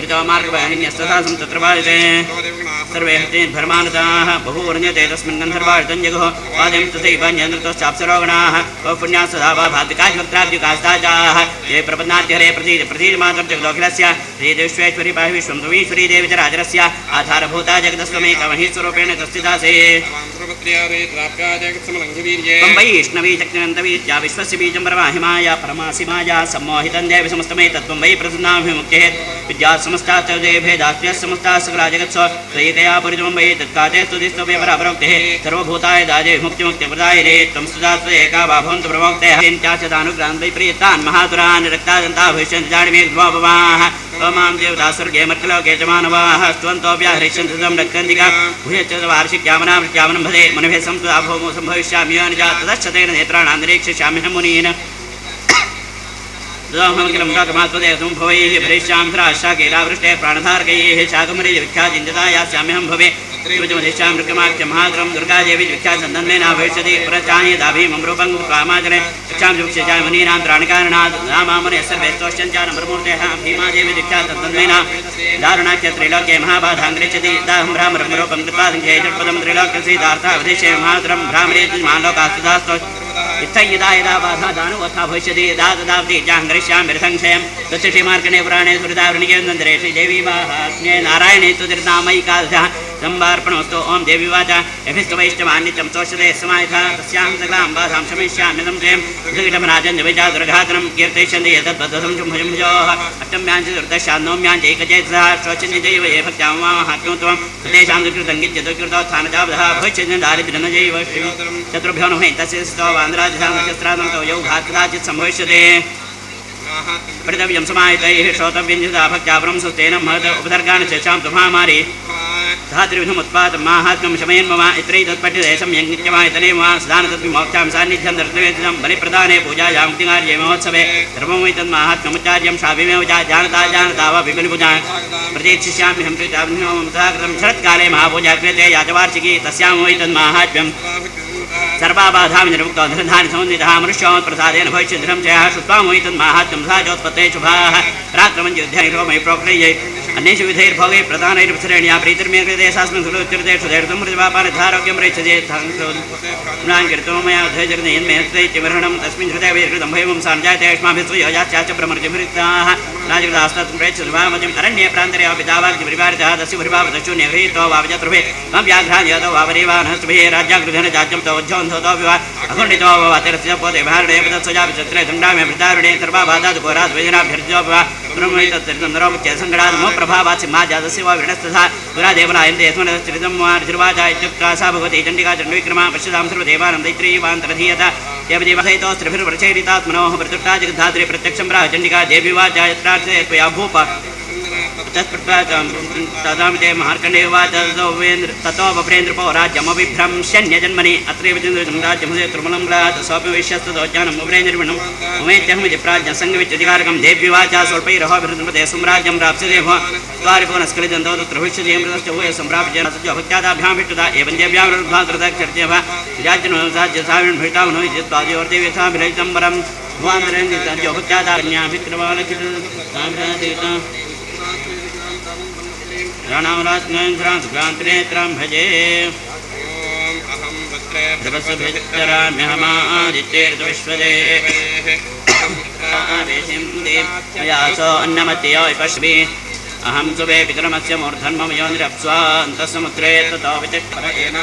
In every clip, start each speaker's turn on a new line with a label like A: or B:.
A: ऋतोमार्गवाहिन्यस्तथा तत्र बालिते सर्वे हस्तेन भरमानताः बहुवर्ण्यते तस्मिन् गन्धर्वार्तं जगुः पादं तथैव न्यन्द्रतश्चाप्सरोगणाः पुण्याः सदा वा भातिकाश्वक्त्राब्दिकास्ताजाः ये प्रपन्नाद्यहरे प्रतीतिमातर्जगदोखिलस्य श्रीदेश्वेश्वरी पाहि विश्वं त्वमीश्वरी देवी च राजरस्य आधारभूता जगदस्त्वमेकमहीश्वरूपेण तस्थितासे वैष्णवी चक्रिनन्तवीत्या विश्वस्य बीजं परमाहिमाया परमासिमाया सम्मोहितं देवी समस्तमे तत्त्वं वै प्रसन्नाभिमुक्तेः विद्या समस्ता च भेदास्त्य समस्ता सकला जगत्सु त्वयितया परिजं वै तत्काते स्तुतिस्तवे परापरोक्तेः सर्वभूताय दाजे मुक्तिमुक्तिप्रदाय रे त्वं स्तुतास्त्व एका वा भवन्तु प्रवोक्तेः चिन्त्याचदानुग्रान् वै प्रियतान् महातुरान् रक्तादन्ता भविष्यन्ति जाडमेघ्वापवाः मां देवता स्वर्गे मर्त्यलोके च मानवाः स्तवन्तोऽप्याहरिष्यन्ति तं रक्तन्तिका भूयश्च वार्षिक्यामनामृत्यामनं भजे मनभे संस्तुता भौमो सम्भविष्यामि अनुजा ततश्च तेन नेत्राणां निरीक्षिष्याम्यहं मुनीन् तदोहमखिलं प्रातमात्मदेवं भवैः भरिष्यां धराशाकेलावृष्टे प्राणधारकैः शाकमरे विख्यातिञ्जता यास्याम्यहं भवे त्रिभुजमधिष्यां मृगमाख्य महाद्रं दुर्गादेवी विख्यातसन्दन्नेन भविष्यति प्रचान्यदाभीमं रूपं कामाजने रक्षां जुक्षजाय मुनीनां त्राणकारणात् रामामने सर्वे स्तोष्यञ्चानमृमूर्तेः भीमादेवी विख्यातसन्दन्नेन दारुणाख्य त्रैलोक्ये महाबाधाङ्गृच्छति दाहं भ्रामररूपं कृत्वा सङ्ख्ये षट्पदं त्रैलोक्यसीतार्थावधिष्ये महाद्रं भ्रामरेति मालोकास्तुदास्तो इत्थयदा यदा बाधा दानुवथा भविष्यति यदा तदावधि जाङ्गरिष्यामि संशयं तस्य पुराणे सुहृदावृणिके नन्दरे श्रीदेवी वाहास्मे नारायणे सुधीर्नामयिकादशः संवार्पणोऽस्तु ओं देवी वाचा यभिस्तवैष्टवान्नित्यं तोषते समायथा तस्यां सकलां बाधां शमयिष्याम्यदं जयं दुर्घटमराजन् जविजा दुर्घातनं कीर्तयिष्यन्ति एतद्बद्धं शुम्भुजम्भुजोः अष्टम्यां च चतुर्दश्यां नवम्यां च एकचेतसः शोचन्ति जैव ये भक्त्यां माहात्म्यं त्वं तेषां दुष्कृतङ्गित्य दुष्कृतोत्थानजाबधः भविष्यन्ति दारिद्र्यं जैव शत्रुभ्यो नुहे तस्य वान्द्राजधां नक्षत्रादं तौ यौ घात् कदाचित् सम्भविष्यते पठितव्यं समाहितैः श्रोतव्यं च भक्त्यापरं सुस्तेन महत् उपसर्गान् चेषां तुमामारी धातृविधमुत्पादं माहात्म्यं शमयन् मम इत्रैतत्पठ्यते सम्यक् नित्यमायतने वा सदानतद्विमोक्षां सान्निध्यं दर्शयेदं बलिप्रदाने पूजायां मुक्तिकार्ये महोत्सवे सर्वमैतन्माहात्म्यमुच्चार्यं शाभिमेव जानता वा विपिनपूजा प्रतीक्षिष्याम्यहं कृतं शरत्काले महापूजा क्रियते याजवार्षिकी तस्यां वैतन्माहात्म्यं सर्वाबाधां निर्मुक्तो धनधानि समुन्नितः मनुष्योत्प्रसादेन भविष्यद्धं चयः श्रुत्वा मोहितन्माहात्म्यं सहाजोत्पत्ते शुभाः रात्रमञ्जुध्यानिरो मयि प्रोक्रियै अन्येषु विधैर्भोगैः प्रधानैरुपसरेण्या प्रीतिर्मे कृते शास्त्रं सुलोच्यते क्षुधैर्तं मृजवापानधारोग्यं रेच्छते कीर्तो मया धैर्यन्मेहस्त्रैत्यविहरणं तस्मिन् हृदये विकृतं भयं साञ्जायते युष्माभिस्वयोजाश्चाच प्रमर्जभिरिक्ताः राजकृतास्तत् प्रेच्छुर्वामजम् अरण्ये प्रान्तरे पितावाग्निपरिवारितः तस्य परिभावतशून्यगृहीतो वावजतृभे मम व्याघ्रान्यतो वावरेवानहस्तुभिः राज्यागृधनजाज्यं तवज्जोन्धतो विवा अखण्डितो वातिरस्य पोते भारणे पदस्वजाभिचत्रे दण्डामे भृतारुणे सर्वाबाधादुपोराद्वेदनाभ्यर्जो विवा ब्रह्मैतत्तरितं नरोमुच्य सङ्गडात् मम प्रभावात् सिंहाजातस्य वा विणस्तथा गुरादेवलायन्ते यस्मनश्चरितं वा ऋर्वाचा इत्युक्ता सा भगवती चण्डिका चण्डविक्रमा पश्यतां सर्वदेवानं दैत्रीवान्तरधीयता देवदेवसहितो स्त्रिभिर्वृचैरितात्मनोः प्रतुष्टा जगद्धात्रे प्रत्यक्षं प्राह चण्डिका देवी वाचा यत्रार्थे त्वया भूप तदामिते महार्कण्डेवाच ततो वप्रेन्द्रपो राज्यमभिभ्रंशन्यजन्मनि अत्रैव राज्यमुदे त्रिमलं रात् सोऽपि वैश्यस्तदोज्ञानं वप्रेन्द्रविणं ममेत्यहमिति प्राज्ञसङ्गविच्यधिकारकं देव्यवाचा स्वल्पैरहोभिवृद्धपदे सुम्राज्यं प्राप्स्यते भो त्वारिपूर्णस्खलितं तव तत्र भविष्यति मृतश्च भूय सम्प्राप्य भक्त्यादाभ्यां भिष्टुता एवं देव्यां रुद्धात्रदक्षर्त्यः राज्यनो राज्यसाविन् भवितामनो यद्वादिवर्देव्यथाभिरहितं वरं भुवान्तरेन्द्रियो भक्त्यादाज्ञाभिक्रमालचिता राणामराज्ञान्त्रां भजे प्रभस्विश्वदेयासो अन्नमत्यो पश्वि अहं सुवे पितरमस्य मूर्धन्मं योनिरप्स्वान्तसमुद्रे ततो वितिष्ठरेण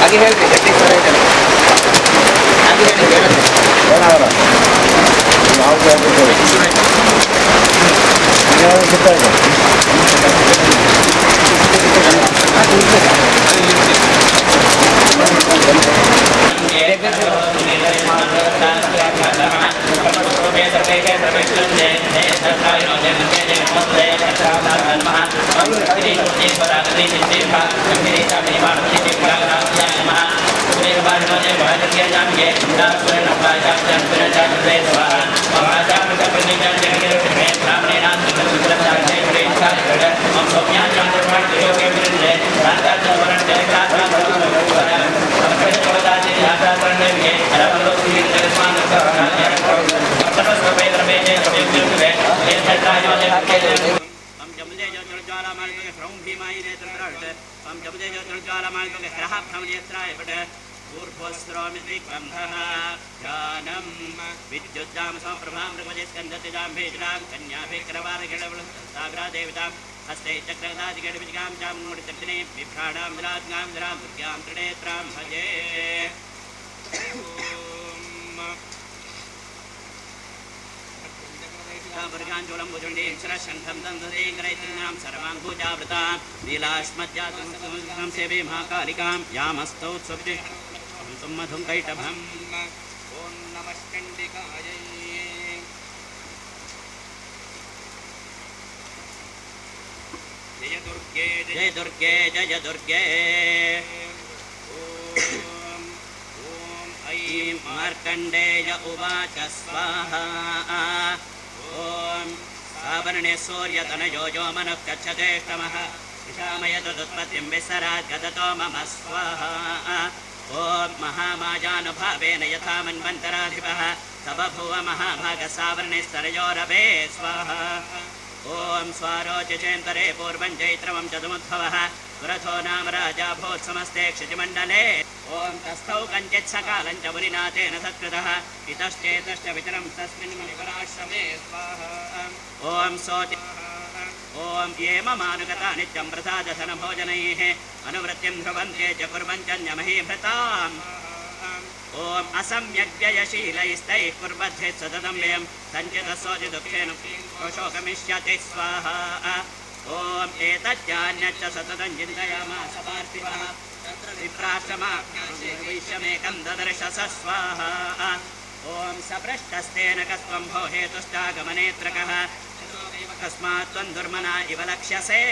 B: ಹಾಗೆ ಹೇಳ್ರಿ ಜಗದೀಶ್ವರ ಇದ್ದಾರೆ ಹಾಗೆ ಹೇಳಿ ಹೇಳುತ್ತೆ
C: ಏನಾಗಲ್ಲ हस्ते चक्रदादिगणविजगां चामुण्डचर्चने बिभ्राणां विराज्ञां जरां दुर्गां त्रिनेत्रां भजे वर्गाञ्जोलं भुजुण्डीं शरशङ्खं दन्ददेङ्गरैत्रीणां सर्वाङ्गूजावृतां लीलाश्मज्जातं सेवे महाकालिकां यामस्तौ स्वप्तिं मधुं कैटभम् ॐ नमश्चण्डिकायै जय दुर्गे जय दुर्गे जय दुर्गे ॐ ऐं मार्कण्डेय उवाच स्वाहा ॐ सावर्णे सूर्यतनयो यो मनः कच्छतेष्टमः ईशामयतदुत्पत्तिं विसरात् गदतो मम स्वाहा ॐ महामायानुभावेन यथा मन्वन्तराधिपः स बभूव महाभागसावर्णिस्तरयोरवे स्वाहा ॐ स्वारोचिषेन्तरे पूर्वं चैत्रवं चतुमुद्भवः पुरथो नाम राजा भूत्समस्ते क्षितिमण्डले ॐ तस्थौ कञ्चित् सकालं च मुनिनाथेन सत्कृतः इतश्चेतश्च विचरं तस्मिन् मुनिपराश्रमे स्वाहा ॐ सोति ॐ ये ममानुगता नित्यं प्रसादधनभोजनैः अनुवृत्तिं ध्रुवन्ते च कुर्वञ्चन्यमहीभृताम् ॐ असम्यग्व्ययशीलैस्तैः कुर्वद्भिः सततं व्ययं सञ्चितसोऽधि दुःखेन शोकमिष्यति स्वाहा ॐ एतज्जान्यच्च सततं चिन्तयामास पार्थिवः विप्राश्रमाविश्यमेकं ददर्श स स्वाहा ॐ सपृष्टस्तेन कस्त्वं भो हेतुश्चागमनेत्रकः कस्मात् त्वं दुर्मना इव लक्ष्यसे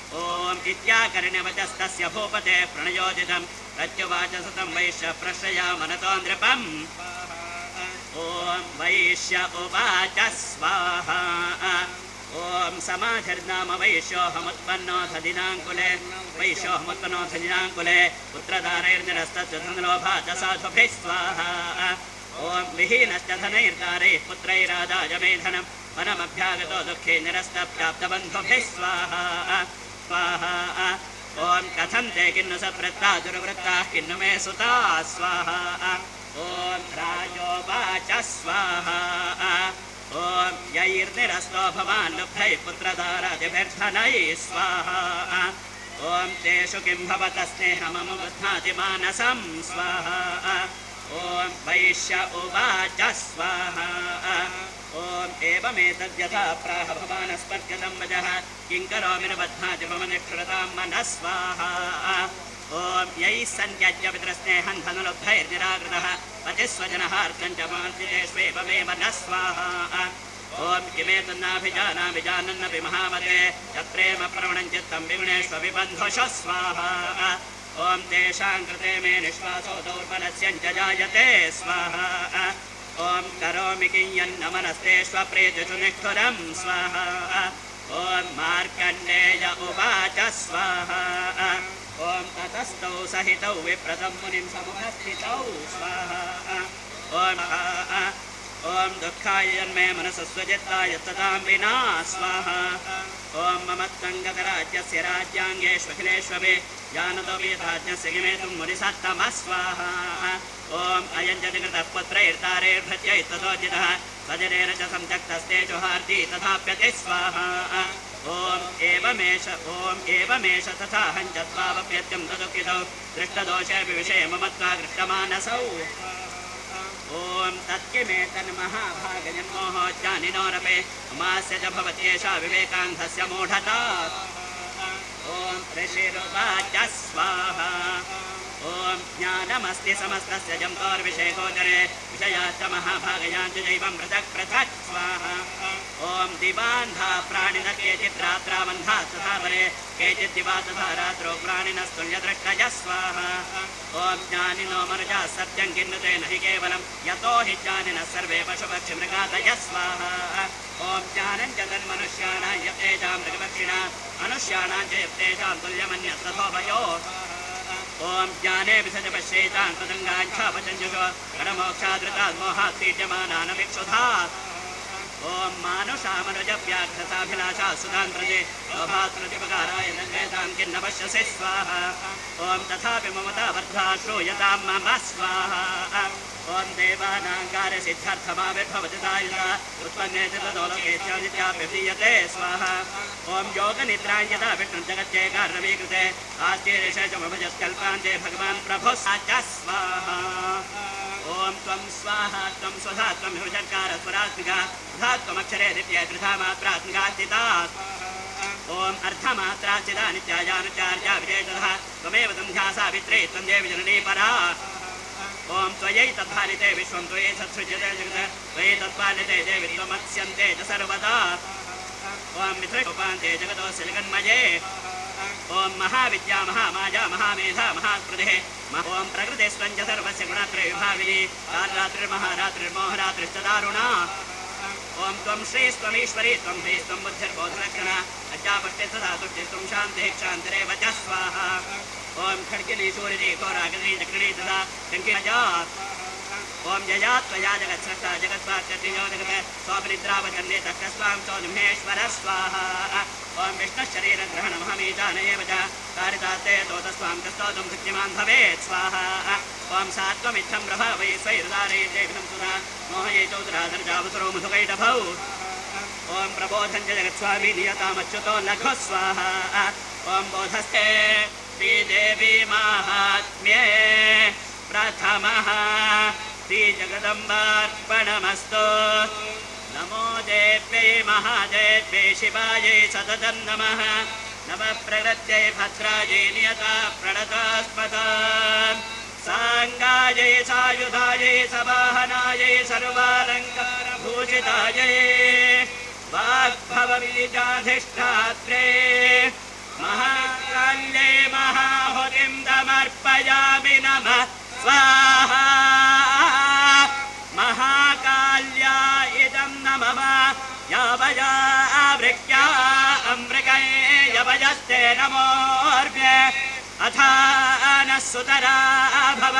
C: ॐ इत्याकर्ण्यवचस्तस्य भूपते प्रणयोदितं प्रत्युवाच सतं वैश्य प्रश्रया मनतो नृपम् ॐ वैश्य उवाच स्वाहा ॐ समाधिर्नाम वैश्योऽहमुत्पन्नोऽथ दिनाङ्कुले वैश्योऽहमुत्पन्नोऽथ दिनाङ्कुले पुत्रधारैर्निरस्तस्य धनलोभात् साधुभिः स्वाहा ॐ विहीनश्च धनैर्दारैः पुत्रैरादाय मे धनं वनमभ्यागतो दुःखे निरस्तप्राप्तबन्धुभिः स्वाहा स्वाहा ॐ कथं ते किन्नु सप्रत्ता दुर्वृत्ताः किन्नु मे सुता स्वाहा ॐ राजोवाच स्वाहा ॐ यैर्निरस्तो भवान् लुब्धैः पुत्रधारादिभिर्धनैः स्वाहा ॐ तेषु किं भवतस्नेहमम बध्नाति मानसं स्वाहा ॐ वैश्य उवाच स्वाहा ॐ एवमेतद्यथा प्राह भवान् स्पर्शतं वचः किं करोमि न बध्नाति मम निष्कृतां मनः स्वाहा ॐ यैः सन्त्यज्य पितृस्नेहं धनुलुब्धैर्निराकृतः पतिस्वजनहार्दं च मान्तितेष्वेवमेव न स्वाहा ॐ किमेतन्नाभिजानामि जानन्नपि महामते यत्प्रेम प्रवणं चित्तं विगुणेष्वभिबन्धुष स्वाहा ॐ तेषां कृते मे निःश्वासो दौर्बलस्यञ्च जायते स्वाहा ॐ करोमि किञ्यन्न मनस्तेष्वप्रीतिषु निष्ठुरं स्वाहा ॐ मार्कण्डेय उवाच स्वाहा ॐ ततस्तौ सहितौ विप्रतं मुनिं समुपस्थितौ स्वाहा ॐ दुःखाय जन्मे मनसस्वजित्ताय ततां विना स्वाहा ॐ मम त्वङ्गतराज्यस्य राज्याङ्गेष्वखिलेष्वपि जानतो वेदाज्ञस्य किमेतुं मुनिसत्तमः स्वाहा ॐ अयं जगतः पुत्रैर्तारैर्भृत्यैस्ततोजितः वज्रेण च संत्यक्तस्ते जुहार्ति तथाप्यते स्वाहा ॐ एवमेष तथा हञ्चत्वावप्यत्यं तदुक्तितौ दृष्टदोषेऽपि विषये ममत्वा कृष्टमानसौ ॐ तत्किमेतन्महाभागजन्मोहोज्जानिनोरपे मास्य च भवत्येषा विवेकान्धस्य मूढता ॐ ऋषिरुवाच स्वाहा ॐ ज्ञानमस्ति समस्तस्य जन्तोर्विषयगोचरे विषयाश्च महाभागयाञ्च जैवं पृथक् पृथक् स्वाहा ॐ दिवान्धा प्राणिनः केचित् रात्रावन्धाः तथा परे केचित् दिवा तथा रात्रौ प्राणिनस्तुल्यदृष्टयः स्वाहा ॐ ज्ञानिनो मनुजाः सत्यं किन्नुते न हि केवलं यतो हि ज्ञानिनः सर्वे पशुपक्षिमृगादयः स्वाहा ॐ ज्ञानं च तन्मनुष्याणां यप्तेषां मृगपक्षिणां मनुष्याणां च यप्तेषां तुल्यमन्यस्तथोभयो ॐ ज्ञाने विसज पश्येतान् पतङ्गाञ्छापचञ्जुषो रणमोक्षादृतात् मोहात् पीड्यमानानभिक्षुधात् ॐ मानुषामनुजव्याघ्रताभिलाषा सुतान् प्रजे लोभात् प्रतिपकाराय नन्देतान् किन्न पश्यसि स्वाहा ॐ तथापि ममता वर्धा श्रूयतां मम स्वाहा ॐ देवानाङ्कारसिद्धार्थमाविर्भवति तायुधा उत्पन्नेति तदोलोकेत्यादित्याप्यभिधीयते स्वाहा ॐ योगनिद्रां यदा विष्णुं जगत्येकार्णवीकृते आस्तेरिषजमभजस्कल्पान्ते भगवान् प्रभुः च स्वाहा ॐ त्वं स्वाहा त्वं स्वधा त्वं हिमचर्कारस्वरात्मिका तथा त्वमक्षरे नित्ये त्रिधा मात्रात्मिकास्थिता ॐ अर्धमात्रास्थिता नित्याजानुचार्या विजयतः त्वमेव संध्या सावित्रे त्वं देवि जननी परा ॐ त्वयैतद्भालिते विश्वं त्वयि सत्सृज्यते जगत् त्वयि तत्पालिते देवि त्वमत्स्यन्ते च सर्वदा ॐ मित्रकोपान्ते जगतोऽस्य जगन्मये ॐ महाविद्या महामाया महामेधा महास्मृतिः ॐ प्रकृतिस्त्वं च सर्वस्य गुणत्रयविभागिनी कालरात्रिर्महारात्रिर्मोहरात्रिश्च दारुणा ॐ त्वं श्रीस्त्वमीश्वरी त्वं ह्रीस्त्वं बुद्धिर्बोधलक्षणा अज्जापष्टिस्तथा तुष्टिस्त्वं शान्तिः क्षान्तिरेव च स्वाहा ॐ खड्गिनी सूरिनी घोराग्नी चक्रिणी तथा शङ्किनजा ॐ यया त्वया जगत्सृष्टा जगत्स्वात्यतियो जगत् स्वनिद्रावचन्ने तस्वां सौनिमेश्वर स्वाहा ॐ विष्णुशरीरग्रहणमहमीजान एव च कारितास्ते तोतस्वां तस्तोतुं शक्तिमान् भवेत् स्वाहा ॐ सात्वमित्थं प्रभावै स्वैरुदारयते विधं सुधा मोहये चौधराधर्जावसरो मधुकैटभौ ॐ प्रबोधं च जगत्स्वामी नियतामच्युतो लघु स्वाहा ॐ बोधस्ते श्रीदेवी माहात्म्ये प्रथमः श्रीजगदम्बार्पणमस्तु नमो देव्यै महादेव्यै शिवायै सततं नमः नमः प्रकृत्यै भद्रायै नियता प्रणतास्पदा साङ्गायै सायुधायै सवाहनायै सर्वालङ्कारभूषितायै वाग्भवबीजाधिष्ठात्रे महाकाल्यै महाहुतिं समर्पयामि नमः स्वाहा महाकाल्या इदं नमः यावया वृक्या अमृकै यवयस्ते नमोऽर्भ्ये अथा नः सुतरा भव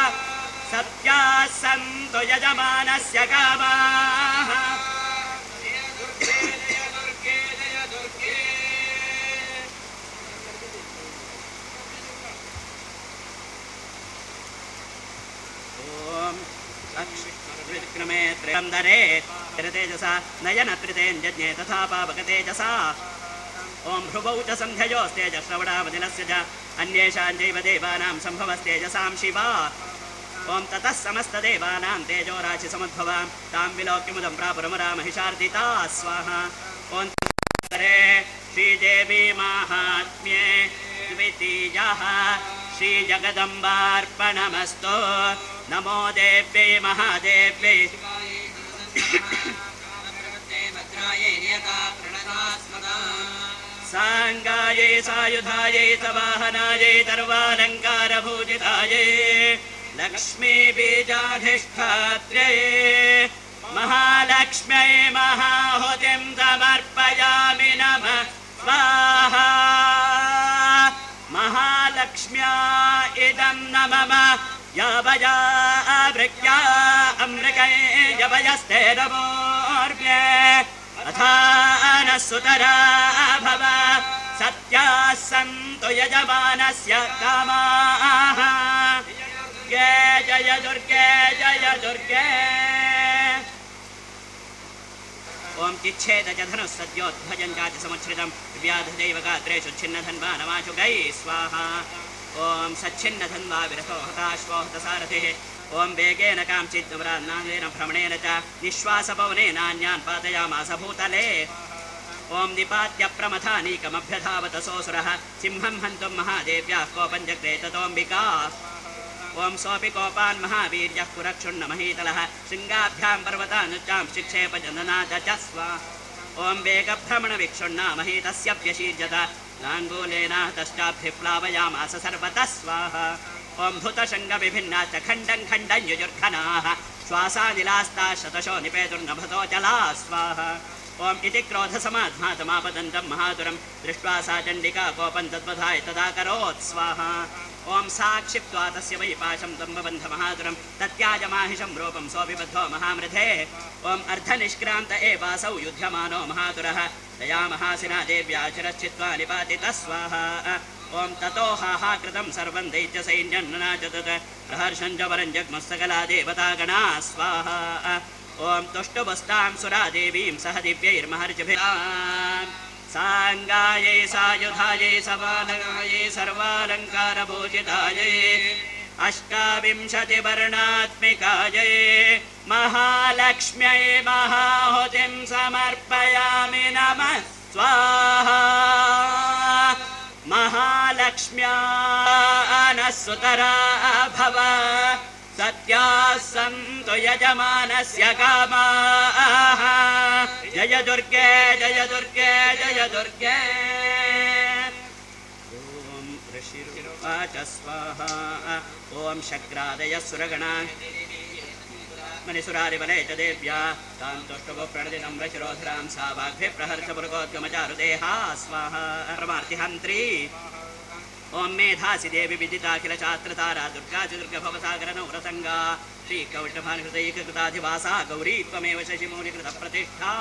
C: सत्याः सन्तु यजमानस्य कामाः विक्रमे त्र्यम्बरे त्रितेजसा नयनत्रितेञ्जज्ञे तथा पावकतेजसा ॐ भ्रुवौ च सन्ध्ययोस्तेजश्रवणावदिनस्य च अन्येषां चैव देवानां सम्भवस्तेजसां शिवा ॐ ततः समस्तदेवानां तेजोराशिसमुद्भवां तां विलोक्यमुदं प्रापुरमरामहिषार्दिता स्वाहा ॐ श्रीदेवी माहात्म्ये द्वितीयः श्रीजगदम्बार्पणमस्तु नमो देव्यै महादेव्यै साङ्गायै सायुधायै सवाहनायै सर्वालङ्कारभूषितायै लक्ष्मीबीजाधिष्ठात्र्यै महालक्ष्म्यै महाहुतिं समर्पयामि नमः स्वाहा महालक्ष्म्या इदं नमः यावया वृक्या अमृकै यवयस्ते नमोऽर्भ्ये अथा नः सुतरा भव सत्याः सन्तु यजमानस्य कामाः जय दुर्गे
A: ॐ तिच्छेद च धनुः सद्योद्भजं च समुच्छ्रितं व्याधदैव गात्रेषु छिन्नधन्वा नमाशु गै स्वाहा ॐ सच्छिन्नधन्वा विरथो हताश्वो हतसारथिः ॐ वेगेन काञ्चिद्वरान्नागेन भ्रमणेन च निःश्वासपवनेनान्यान् पातयामास भूतले ॐ निपात्य प्रमथानीकमभ्यधावत सोऽसुरः सिंहं हन्तुं महादेव्याः कोपं जग्रे ततोऽम्बिका ॐ सोऽपि कोपान् महावीर्यः कुरक्षुण्णमहीतलः शृङ्गाभ्यां पर्वतानुच्चां शिक्षेपजननाद च स्वाहा ॐ वेगभ्रमणविक्षुण्णा महीतस्य व्यशीर्यत लाङ्गूलेनातश्चाभ्युप्लावयामास सर्वतः स्वाहा ॐ धुतशङ्गविभिन्ना च खण्डं खण्डं युजुर्खनाः श्वासानिलास्ता शतशो निपेतुर्नभतो जला स्वाहा ॐ इति क्रोधसमाध्मातमापदन्तं महातुरं दृष्ट्वा सा चण्डिका कोपं तद्वधाय तदा करोत् स्वाहा ॐ सा क्षिप्त्वा तस्य वै पाशं दम्बबन्धमहातुरं तत्याजमाहिषं रूपं सोऽपिबद्धो महामृधे ॐ अर्धनिष्क्रान्त एवासौ युध्यमानो महातुरः तया महासिना देव्या शिरश्चित्वा निपातितः स्वाहा ॐ ततो हाहाकृतं सर्वं दैत्यसैन्यं ननाचतत् प्रहर्षं च वरं जग्मस्सकला देवतागणा स्वाहा ॐ तुष्टुवस्तां सुरादेवीं सह दिव्यैर्महर्षिभिः साङ्गायै सायुधायै सवानगायै सर्वालङ्कारभूषितायै अष्टाविंशतिवर्णात्मिकायै महालक्ष्म्यै महाहुतिं समर्पयामि नमः स्वाहा महालक्ष्म्या नः सुतरा भव सत्याः सन्तु यजमानस्य कामाः जय दुर्गे जय दुर्गे जय दुर्गे ॐ ऋषिरुवाच स्वाहा ॐ शक्रादयः सुरगणा मणिसुरारिवले च देव्या तां तुष्टुभो प्रणदिनं रशिरोधरां सा वाग्भिः प्रहर्षपुरगोद्गमचारुदेहा स्वाहा परमार्थिहन्त्री ॐ मेधासि देवी विदिताखिलशास्त्रतारा दुर्गा च दुर्गभवसागरनौरसङ्गा श्रीकौष्टभानुकृतैककृताधिवासा गौरी त्वमेव शशिमौलिकृतप्रतिष्ठा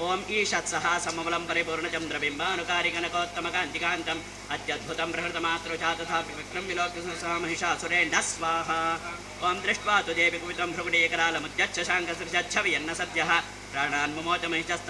A: ॐ ईषत्सः समबलं परिपूर्णचन्द्रबिम्बानुकारिकनकोत्तमकान्तिकान्तम् अत्यद्भुतं प्रहृतमातृचा तथापि विक्रं विलोक्य सा महिषासुरेण्डः स्वाहा ॐ दृष्ट्वा तु देवी कुपितं भ्रुकुटीकरालमुद्यच्छ शाङ्कसृजच्छवियन्न सद्यः प्राणान्मुमोच महिषस्त